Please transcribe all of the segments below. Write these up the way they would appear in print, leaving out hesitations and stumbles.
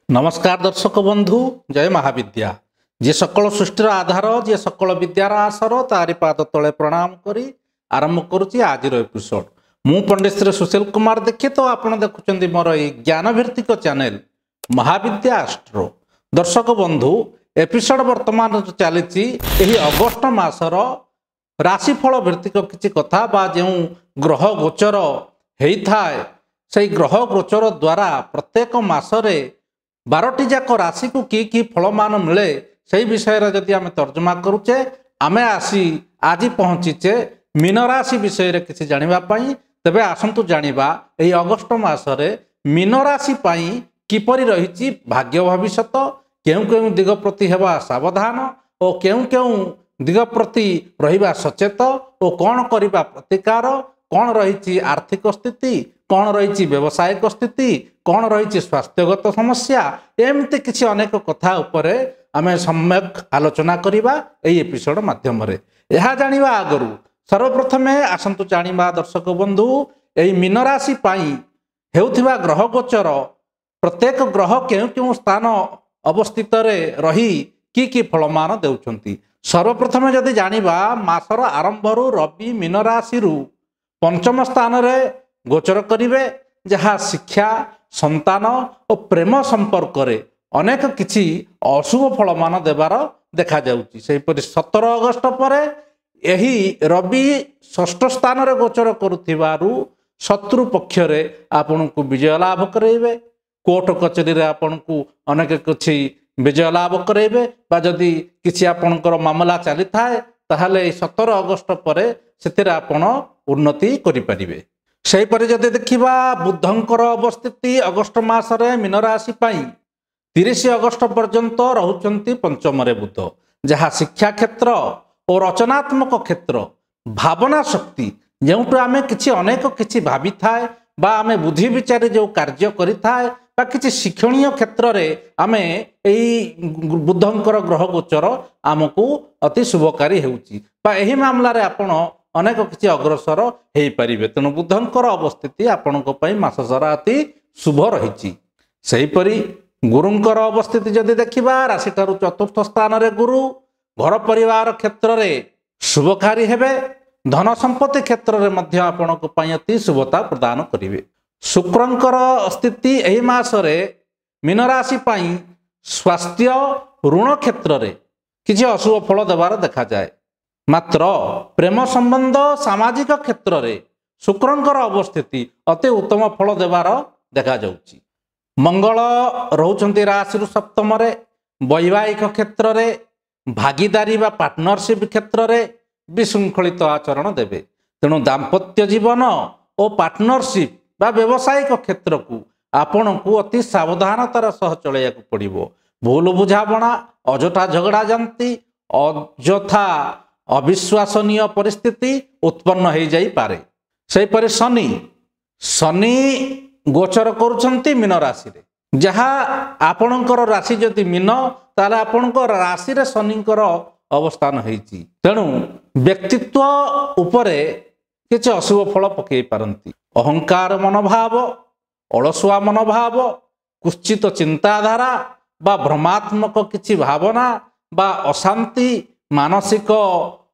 नमस्कार दर्शक बंधु जय महाविद्या जे सकल सृष्टिर आधार जे सकल विद्यार आसर तारि पाद तले प्रणाम करी आरंभ करुच्ची आज एपिसोड मु पंडित श्री सुशील कुमार दीक्षित आपण देखुं मोर ये ज्ञानभित्तिक चैनल महाविद्या एस्ट्रो। दर्शक बंधु एपिसोड वर्तमान चली अगस्ट मासर राशिफल भित्तिक किसी कथा बा जो ग्रह गोचर होता है से ग्रह गोचर द्वारा प्रत्येक मासरे 12टी जाक राशि को कि फलमान मिले से विषय जदि आम तर्जमा करुचे आमे आसी आज पहुँचीचे मीन राशि विषय किसी जानापी तेरे आसतु जाना यही अगस्ट मसरे मीन राशि किपरि रही भाग्य भविष्यत केउ केउ दिग प्रति हेबा सावधान और केउ केउ दिग प्रति रहिबा सचेत और कौन करिबा प्रतिकार कौन रही आर्थिक स्थिति कौन रही व्यवसायिक स्थिति कौन रही स्वास्थ्यगत समस्या एमती किसी अनेक कथा उपरे आमे सम्यक आलोचना करिबा एई एपिसोड माध्यम रे। यह जानिबा आगरु सर्वप्रथमे आसंतु जानिबा दर्शक बंधु एई मीन राशि पई हेउथिबा ग्रह गोचर प्रत्येक ग्रह केउ केउ स्थान अवस्थित रे रही कि फलमान देउछंती। सर्वप्रथमे जदि जानिबा मासर आरंभरु रवि मीन राशि रु पंचम स्थान रे गोचर करिवे जहाँ शिक्षा संतान और प्रेम संपर्क रे अनेक किछि अशुभ फलमान देवार देखा जाउची। सेहिपरि 17 अगस्ट पर यही रवि षष्ठ स्थान रे गोचर करुथिबारु शत्रु पक्ष रे आपन को विजय लाभ करेबे कोर्ट कचेरी रे आपन को अनेक किछि विजय लाभ करेबे बा जदि किछि आपनकर मामला चली थाए ताहले 17 अगस्ट पर सेतिर आपन उन्नति करि परिबे। सेहीपरि जदि देखिबा बुधंकर अवस्थिति अगस्ट मासरे मीन राशि 30 अगस्ट पर्यंत रहुचंती पंचम रे बुध जहाँ शिक्षा क्षेत्र और रचनात्मक क्षेत्र भावना शक्ति जो आम कि अनेक कि भावी थाए बा आम बुद्धि विचार जो कार्य करि थाए बा किसी शिक्षणीय क्षेत्र रे आमे एई बुधंकर ग्रह गोचर आमको अति शुभकारी हेउची बा एही मामला रे आपण अनेक किसी अग्रसर हो पारे। तेणु बुधंकर अवस्थिति आपणों मास सारा अति शुभ रही। सेहीपरि गुरुंकर अवस्थिति जदि देखिबा राशि ठारू चतुर्थ स्थान रे गुरु घर परिवार क्षेत्र रे शुभकारी हेबे धन संपत्ति क्षेत्र रे मध्य आपणों अति शुभता प्रदान करिवे। शुक्रंकर स्थिति एही मासरे मीन राशि स्वास्थ्य ऋण क्षेत्र रे किछि अशुभ फल देवार देखा जाए मात्र प्रेम संबंध सामाजिक क्षेत्र रे शुक्रंकर अवस्थिति अति उत्तम फल देवार देखा जाउची। मंगल रहउचंती राशि सप्तम रे वैवाहिक क्षेत्र रे भागीदारी बा पार्टनरशिप क्षेत्र रे विशृंखलित आचरण देवे। तेणु दाम्पत्य जीवन और पार्टनरशिप बा व्यवसायिक क्षेत्र को आपण को अति सावधानतार सह चलैया पड़िबो। भूल बुझाबणा अजथा झगड़ा जानती अजथा अविश्वसनीय परिस्थिति उत्पन्न हो जाई पारे। सेहीपरि शनि शनि गोचर करुछंती मीन राशि रे जहाँ आपणकर राशि जदि मीन ताले आपणकर राशि रे शनिकर अवस्थान होईची। तेणु व्यक्तित्व उपरे किछि अशुभ फल पकई पारंती। अहंकार मनोभाव अलसुआ मनोभाव कुचित चिंताधारा बा भ्रमात्मक किछि भावना बा अशांति मानसिक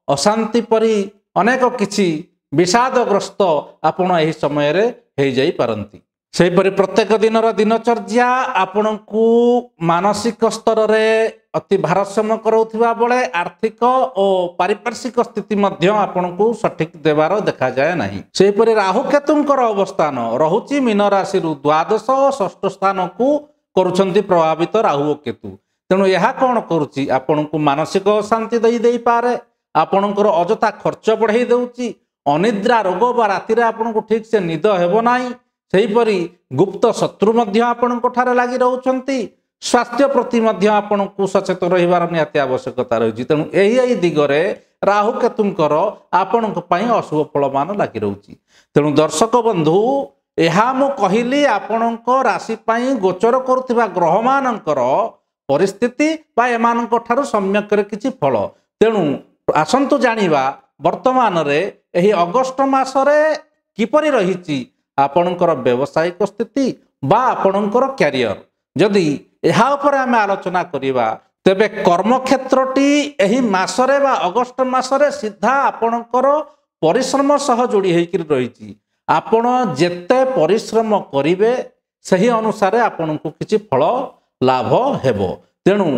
अशांति परी अनेक किछि विषादग्रस्त आपण एही समय रे हो जाई पारंती। सेहीपरि प्रत्येक दिनर दिनचर्या आपण को मानसिक स्तर रे अति भारसाम्य करउथिबा बेले आर्थिक और पारिपार्श्विक स्थिति मध्य आपण को सठिक देवार देखा जाए नहीं। सेहीपरि राहु केतुंकर अवस्थान रहुची मीन राशि रु द्वादश और षष्ठ स्थान को करुछंती प्रभावित राहु और केतु। तेणु यह कौन करुच्ची आपण को मानसिक अशांति दे पारे आपणकर अजथा खर्च बढ़ाई देउची अनिद्रा रोग बा राति आपन को ठीक से निद हेबो नाही। सेहीपरि गुप्त शत्रु मध्य आपण ठारे लागि रहउचंती स्वास्थ्य प्रति मध्य आपण को सचेत रहिबार निहाती आवश्यकता रही। तेणु एही दिगरे राहु केतुंकर आपण पई अशुभ फलमान लागि रहउची। तेणु दर्शक बंधु एहा मु कहिली आपणक राशि पई गोचर करुथिबा ग्रह मानकर परिस्थिति बा एमानक ठारू सम्यक रे किछि फल। तेणु आसंतु जानिबा वर्तमान रे एही अगस्ट मासरे किपरि रहिछि आपणकर व्यवसायिक स्थिति बा आपणकर कैरियर जदि ଏହା ଉପରେ ଆମେ ଆଲୋଚନା କରିବା। ତେବେ କର୍ମକ୍ଷେତ୍ରଟି ଏହି ମାସରେ ବା ଅଗଷ୍ଟ ମାସରେ ସିଧା ଆପଣଙ୍କର ପରିଶ୍ରମ ସହ ଯୋଡ଼ି ହେଇକରି ରହିଛି। ଆପଣ ଯେତେ ପରିଶ୍ରମ କରିବେ ସେହି ଅନୁସାରେ ଆପଣଙ୍କୁ କିଛି ଫଳ ଲାଭ ହେବ। ତେଣୁ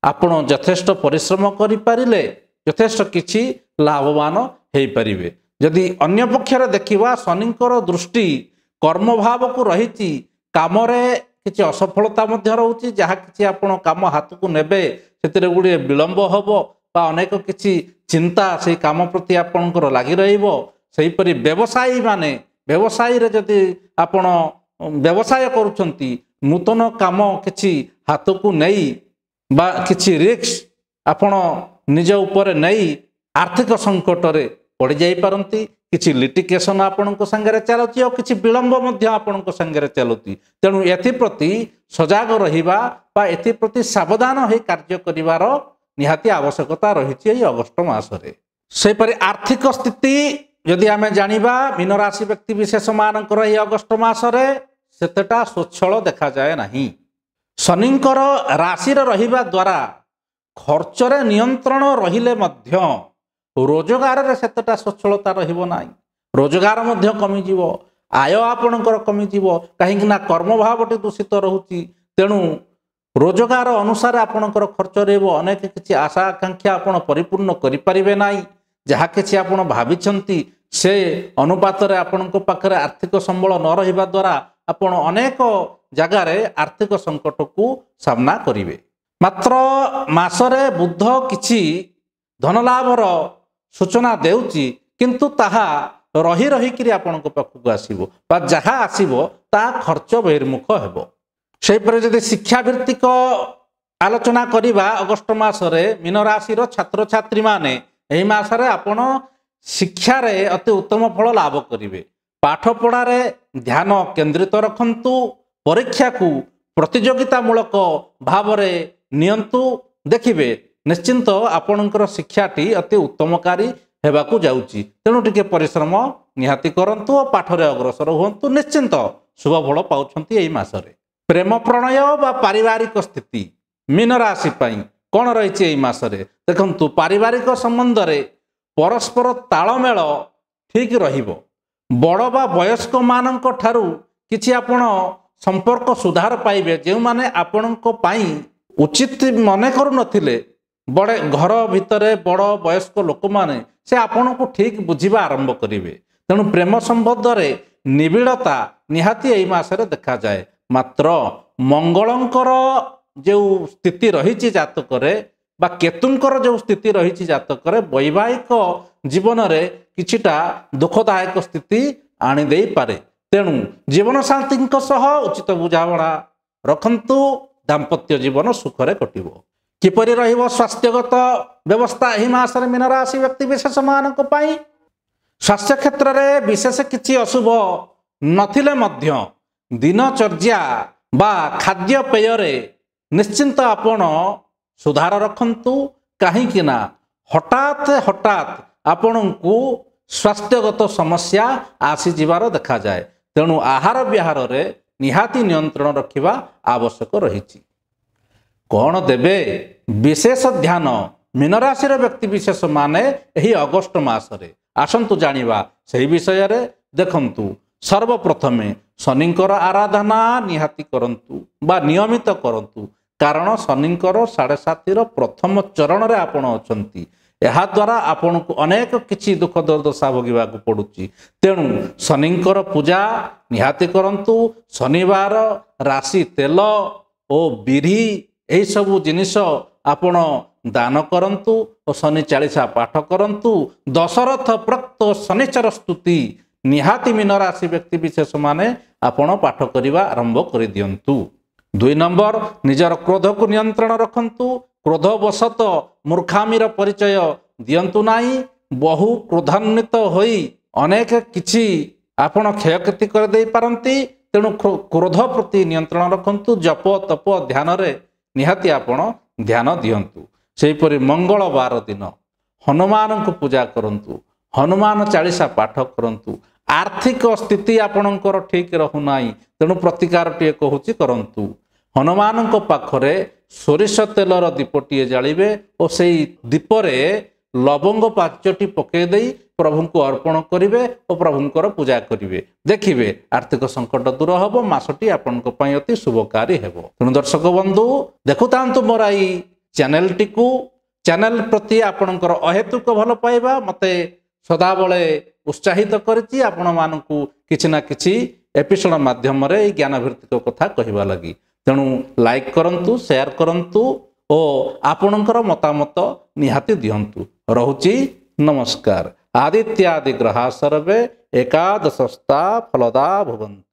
ଆପଣ ଯଥେଷ୍ଟ ପରିଶ୍ରମ କରିପାରିଲେ ଯଥେଷ୍ଟ କିଛି ଲାଭବାନ ହେଇପାରିବେ। ଯଦି ଅନ୍ୟ ପକ୍ଷରେ ଦେଖିବା ଶନିଙ୍କର ଦୃଷ୍ଟି କର୍ମଭାବକୁ ରହିଛି, କାମରେ କିଛି ଅସଫଳତା ମଧ୍ୟ ରହୁଛି। ଯାହା କିଛି ଆପଣ କାମ ହାତକୁ ନେବେ ସେଥିରେ ଗୁଡ଼ିଏ ବିଳମ୍ବ ହେବ ବା ଅନେକ କିଛି ଚିନ୍ତା ସେଇ କାମ ପ୍ରତି ଆପଣଙ୍କର ଲାଗି ରହିବ। ସେହିପରି ବ୍ୟବସାୟୀରେ ଯଦି ଆପଣ ବ୍ୟବସାୟ କରୁଛନ୍ତି, ନୂତନ କାମ କିଛି ହାତକୁ ନେଇ ବା କିଛି ରିସ୍କ ଆପଣ ନିଜ ଉପରେ ନେଇ ଆର୍ଥିକ ସଙ୍କଟରେ ପଡ଼ିଯାଇପାରନ୍ତି। କିଛି ଲିଟିଗେସନ ଆପଣଙ୍କ ସାଙ୍ଗରେ ଚାଲୁଛି ଆଉ କିଛି ବିଳମ୍ବ ମଧ୍ୟ ଆପଣଙ୍କ ସାଙ୍ଗରେ ଚାଲୁଛି। ତେଣୁ ଏଥିପ୍ରତି ସଜାଗ ରହିବା ବା ଏଥିପ୍ରତି ସାବଧାନ ହୋଇ କାର୍ଯ୍ୟ କରିବାର ନିହାତି ଆବଶ୍ୟକତା ରହିଛି ଏହି ଅଗଷ୍ଟ ମାସରେ। ସେହିପରି ଆର୍ଥିକ ସ୍ଥିତି ଯଦି ଆମେ ଜାଣିବା, ମୀନ ରାଶି ବ୍ୟକ୍ତି ବିଶେଷ ମାନଙ୍କର ଏହି ଅଗଷ୍ଟ ମାସରେ ସେତେଟା ସ୍ୱଚ୍ଛଳ ଦେଖାଯାଏ ନାହିଁ। ଶନିଙ୍କର ରାଶିରେ ରହିବା ଦ୍ୱାରା ଖର୍ଚ୍ଚରେ ନିୟନ୍ତ୍ରଣ ରହିଲେ ମଧ୍ୟ ରୋଜଗାରରେ ସେତେଟା ସ୍ୱଚ୍ଛଳତା ରହିବ ନାହିଁ। ରୋଜଗାର ମଧ୍ୟ କମିଯିବ, ଆୟ ଆପଣଙ୍କର କମିଯିବ, କାହିଁକି ନା କର୍ମଭାବଟି ଦୂଷିତ ରହୁଛି। ତେଣୁ ରୋଜଗାର ଅନୁସାରେ ଆପଣଙ୍କର ଖର୍ଚ୍ଚ ରହିବ। ଅନେକ କିଛି ଆଶା ଆକାଂକ୍ଷା ଆପଣ ପରିପୂର୍ଣ୍ଣ କରିପାରିବେ ନାହିଁ। ଯାହା କିଛି ଆପଣ ଭାବିଛନ୍ତି ସେ ଅନୁପାତରେ ଆପଣଙ୍କ ପାଖରେ ଆର୍ଥିକ ସମ୍ବଳ ନ ରହିବା ଦ୍ୱାରା ଆପଣ ଅନେକ ଜାଗାରେ ଆର୍ଥିକ ସଙ୍କଟକୁ ସାମ୍ନା କରିବେ। ମାତ୍ର ମାସରେ ବୁଧ କିଛି ଧନଲାଭର ସୂଚନା ଦେଉଛି, କିନ୍ତୁ ତାହା ରହିକରି ଆପଣଙ୍କ ପାଖକୁ ଆସିବ ବା ଯାହା ଆସିବ ତାହା ଖର୍ଚ୍ଚ ବହିର୍ମୁଖ ହେବ। ସେହିପରି ଯଦି ଶିକ୍ଷାଭିତ୍ତିକ ଆଲୋଚନା କରିବା, ଅଗଷ୍ଟ ମାସରେ ମୀନ ରାଶିର ଛାତ୍ରଛାତ୍ରୀମାନେ ଏହି ମାସରେ ଆପଣ ଶିକ୍ଷାରେ ଅତି ଉତ୍ତମ ଫଳ ଲାଭ କରିବେ। ପାଠପଢ଼ାରେ ଧ୍ୟାନ କେନ୍ଦ୍ରିତ ରଖନ୍ତୁ। ପରୀକ୍ଷାକୁ ପ୍ରତିଯୋଗିତାମୂଳକ ଭାବରେ ନିଅନ୍ତୁ। ଦେଖିବେ ନିଶ୍ଚିନ୍ତ ଆପଣଙ୍କର ଶିକ୍ଷାଟି ଅତି ଉତ୍ତମକାରୀ ହେବାକୁ ଯାଉଛି। ତେଣୁ ଟିକେ ପରିଶ୍ରମ ନିହାତି କରନ୍ତୁ ଓ ପାଠରେ ଅଗ୍ରସର ହୁଅନ୍ତୁ। ନିଶ୍ଚିନ୍ତ ଶୁଭ ଫଳ ପାଉଛନ୍ତି ଏହି ମାସରେ। ପ୍ରେମ ପ୍ରଣୟ ବା ପାରିବାରିକ ସ୍ଥିତି ମୀନ ରାଶି ପାଇଁ କ'ଣ ରହିଛି ଏହି ମାସରେ? ଦେଖନ୍ତୁ, ପାରିବାରିକ ସମ୍ବନ୍ଧରେ ପରସ୍ପର ତାଳମେଳ ଠିକ ରହିବ। ବଡ଼ ବା ବୟସ୍କ ମାନଙ୍କ ଠାରୁ କିଛି ଆପଣ ସମ୍ପର୍କ ସୁଧାର ପାଇବେ। ଯେଉଁମାନେ ଆପଣଙ୍କ ପାଇଁ ଉଚିତ ମନେ କରୁନଥିଲେ, ଘର ଭିତରେ ବଡ଼ ବୟସ୍କ ଲୋକମାନେ ସେ ଆପଣଙ୍କୁ ଠିକ ବୁଝିବା ଆରମ୍ଭ କରିବେ। ତେଣୁ ପ୍ରେମ ସମ୍ବନ୍ଧରେ ନିବିଡ଼ତା ନିହାତି ଏହି ମାସରେ ଦେଖାଯାଏ। ମାତ୍ର ମଙ୍ଗଳଙ୍କର ଯେଉଁ ସ୍ଥିତି ରହିଛି ଜାତକରେ ବା କେତୁଙ୍କର ଯେଉଁ ସ୍ଥିତି ରହିଛି ଜାତକରେ, ବୈବାହିକ ଜୀବନରେ କିଛିଟା ଦୁଃଖଦାୟକ ସ୍ଥିତି ଆଣିଦେଇପାରେ। ତେଣୁ ଜୀବନସାଥୀଙ୍କ ସହ ଉଚିତ ବୁଝାମଣା ରଖନ୍ତୁ। ଦାମ୍ପତ୍ୟ ଜୀବନ ସୁଖରେ କଟିବ। କିପରି ରହିବ ସ୍ୱାସ୍ଥ୍ୟଗତ ବ୍ୟବସ୍ଥା ଏହି ମାସରେ ମୀନ ରାଶି ବ୍ୟକ୍ତି ବିଶେଷ ମାନଙ୍କ ପାଇଁ? ସ୍ୱାସ୍ଥ୍ୟ କ୍ଷେତ୍ରରେ ବିଶେଷ କିଛି ଅଶୁଭ ନଥିଲେ ମଧ୍ୟ ଦିନଚର୍ଯ୍ୟା ବା ଖାଦ୍ୟପେୟରେ ନିଶ୍ଚିନ୍ତ ଆପଣ ସୁଧାର ରଖନ୍ତୁ। କାହିଁକି ନା ହଠାତ୍ ଆପଣଙ୍କୁ ସ୍ୱାସ୍ଥ୍ୟଗତ ସମସ୍ୟା ଆସିଯିବାର ଦେଖାଯାଏ। ତେଣୁ ଆହାର ବିହାରରେ ନିହାତି ନିୟନ୍ତ୍ରଣ ରଖିବା ଆବଶ୍ୟକ ରହିଛି। କ'ଣ ଦେବେ ବିଶେଷ ଧ୍ୟାନ ମୀନ ରାଶିର ବ୍ୟକ୍ତି ବିଶେଷ ମାନେ ଏହି ଅଗଷ୍ଟ ମାସରେ? ଆସନ୍ତୁ ଜାଣିବା ସେହି ବିଷୟରେ। ଦେଖନ୍ତୁ, ସର୍ବପ୍ରଥମେ ଶନିଙ୍କର ଆରାଧନା ନିହାତି କରନ୍ତୁ ବା ନିୟମିତ କରନ୍ତୁ। କାରଣ ଶନିଙ୍କର 7.5ର ପ୍ରଥମ ଚରଣରେ ଆପଣ ଅଛନ୍ତି। ଏହାଦ୍ୱାରା ଆପଣଙ୍କୁ ଅନେକ କିଛି ଦୁଃଖ ଦୁର୍ଦଶା ଭୋଗିବାକୁ ପଡ଼ୁଛି। ତେଣୁ ଶନିଙ୍କର ପୂଜା ନିହାତି କରନ୍ତୁ। ଶନିବାର ରାଶି ତେଲ ଓ ବିରି ଏହିସବୁ ଜିନିଷ ଆପଣ ଦାନ କରନ୍ତୁ ଓ ଶନି ଚାଳିଶା ପାଠ କରନ୍ତୁ। ଦଶରଥ ପ୍ରୋକ୍ତ ଶନିଚର ସ୍ତୁତି ନିହାତି ମୀନ ରାଶି ବ୍ୟକ୍ତି ବିଶେଷ ମାନେ ଆପଣ ପାଠ କରିବା ଆରମ୍ଭ କରିଦିଅନ୍ତୁ। 2 ନମ୍ବର, ନିଜର କ୍ରୋଧକୁ ନିୟନ୍ତ୍ରଣ ରଖନ୍ତୁ। କ୍ରୋଧବଶତଃ ମୂର୍ଖାମିର ପରିଚୟ ଦିଅନ୍ତୁ ନାହିଁ। ବହୁ କ୍ରୋଧାନ୍ୱିତ ହୋଇ ଅନେକ କିଛି ଆପଣ କ୍ଷୟକ୍ଷତି କରିଦେଇପାରନ୍ତି। ତେଣୁ କ୍ରୋଧ ପ୍ରତି ନିୟନ୍ତ୍ରଣ ରଖନ୍ତୁ। ଜପ ତପ ଧ୍ୟାନରେ ନିହାତି ଆପଣ ଧ୍ୟାନ ଦିଅନ୍ତୁ। ସେହିପରି ମଙ୍ଗଳବାର ଦିନ ହନୁମାନଙ୍କୁ ପୂଜା କରନ୍ତୁ। ହନୁମାନ ଚାଳିଶା ପାଠ କରନ୍ତୁ। ଆର୍ଥିକ ସ୍ଥିତି ଆପଣଙ୍କର ଠିକ ରହୁନାହିଁ, ତେଣୁ ପ୍ରତିକାରଟିଏ କହୁଛି କରନ୍ତୁ। ହନୁମାନଙ୍କ ପାଖରେ ସୋରିଷ ତେଲର ଦୀପଟିଏ ଜାଳିବେ ଓ ସେଇ ଦୀପରେ ଲବଙ୍ଗ 5ଟି ପକାଇ ଦେଇ ପ୍ରଭୁଙ୍କୁ ଅର୍ପଣ କରିବେ ଓ ପ୍ରଭୁଙ୍କର ପୂଜା କରିବେ। ଦେଖିବେ ଆର୍ଥିକ ସଙ୍କଟ ଦୂର ହେବ, ମାସଟି ଆପଣଙ୍କ ପାଇଁ ଅତି ଶୁଭକାରୀ ହେବ। ତେଣୁ ଦର୍ଶକ ବନ୍ଧୁ ଦେଖୁଥାନ୍ତୁ ମୋର ଏଇ ଚ୍ୟାନେଲଟିକୁ। ଚ୍ୟାନେଲ ପ୍ରତି ଆପଣଙ୍କର ଅହେତୁକ ଭଲ ପାଇବା ମୋତେ ସଦାବେଳେ ଉତ୍ସାହିତ କରିଛି ଆପଣମାନଙ୍କୁ କିଛି ନା କିଛି ଏପିସୋଡ ମାଧ୍ୟମରେ ଏଇ ଜ୍ଞାନଭିତ୍ତିକ କଥା କହିବା ଲାଗି। ତେଣୁ ଲାଇକ୍ କରନ୍ତୁ, ସେୟାର କରନ୍ତୁ ଓ ଆପଣଙ୍କର ମତାମତ ନିହାତି ଦିଅନ୍ତୁ। ରହୁଛି ନମସ୍କାର। ଆଦିତ୍ୟାଦି ଗ୍ରହା ସର୍ବେ ଏକାଦଶସ୍ତା ଫଳଦା ଭବନ୍ତୁ।